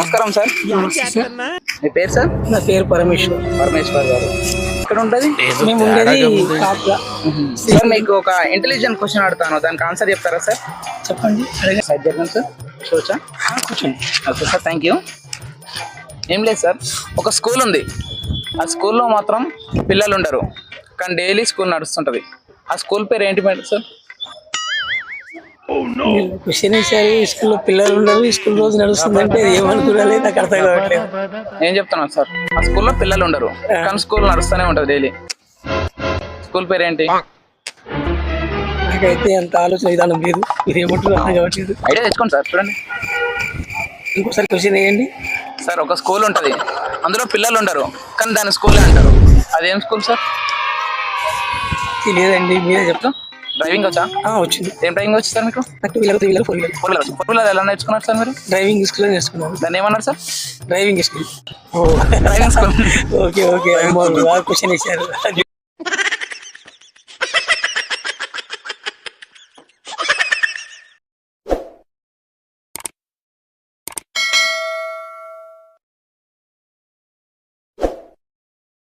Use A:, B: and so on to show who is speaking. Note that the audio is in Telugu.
A: నమస్కారం సార్. మీ పేరు సార్?
B: నా పేరు పరమేశ్వర్.
A: పరమేశ్వర్ గారు ఎక్కడ ఉంటుంది?
B: మేము ఉండేది కాప్లా.
A: సార్ మీకు ఒక ఇంటెలిజెంట్ క్వశ్చన్ అడుగుతాను, దానికి ఆన్సర్ చెప్తారా సార్?
B: చెప్పండి.
A: సార్ చెప్పండి సార్. చూచా
B: కూర్చోండి.
A: Okay sir, thank you. ఏం లేదు సార్, ఒక స్కూల్ ఉంది. ఆ స్కూల్లో మాత్రం పిల్లలు ఉండరు, కానీ డైలీ స్కూల్ నడుస్తుంటుంది. ఆ స్కూల్ పేరు ఏంటి మేడం సార్?
B: క్వశ్చన్ ఇచ్చారు, స్కూల్లో పిల్లలు ఉండరు, స్కూల్ రోజు నడుస్తుందంటే ఏమనుకున్నాలి నాకు అర్థం కావట్లేదు.
A: ఏం చెప్తున్నాను సార్, ఆ స్కూల్లో పిల్లలు ఉండరు కానీ స్కూల్ నడుస్తూనే ఉంటుంది డైలీ. స్కూల్ పేరు ఏంటి?
B: నాకైతే అంత ఆలోచన విధానం లేదు, మీరు ఏమంటారు అర్థం కావట్లేదు.
A: ఐడియా తెచ్చుకోండి సార్. చూడండి
B: ఇంకోసారి క్వశ్చన్ వేయండి
A: సార్. ఒక స్కూల్ ఉంటుంది, అందులో పిల్లలు ఉండరు కానీ దాని స్కూలే అంటారు. అదేం స్కూల్ సార్?
B: తెలియదండి, మీరే చెప్తాం.
A: డ్రైవింగ్ వచ్చా?
B: వచ్చింది.
A: ఏం డ్రైవింగ్ వచ్చి సార్ మీకు?
B: 2 wheeler 3 wheeler 4 wheeler.
A: Four wheeler ఎలా నేర్చుకున్నారు సార్ మీరు?
B: డ్రైవింగ్ స్కూల్లో నేర్చుకున్నాను.
A: దాన్ని ఏమన్నారు sir?
B: Driving school.
A: Driving school.
B: Okay question ఇచ్చారు.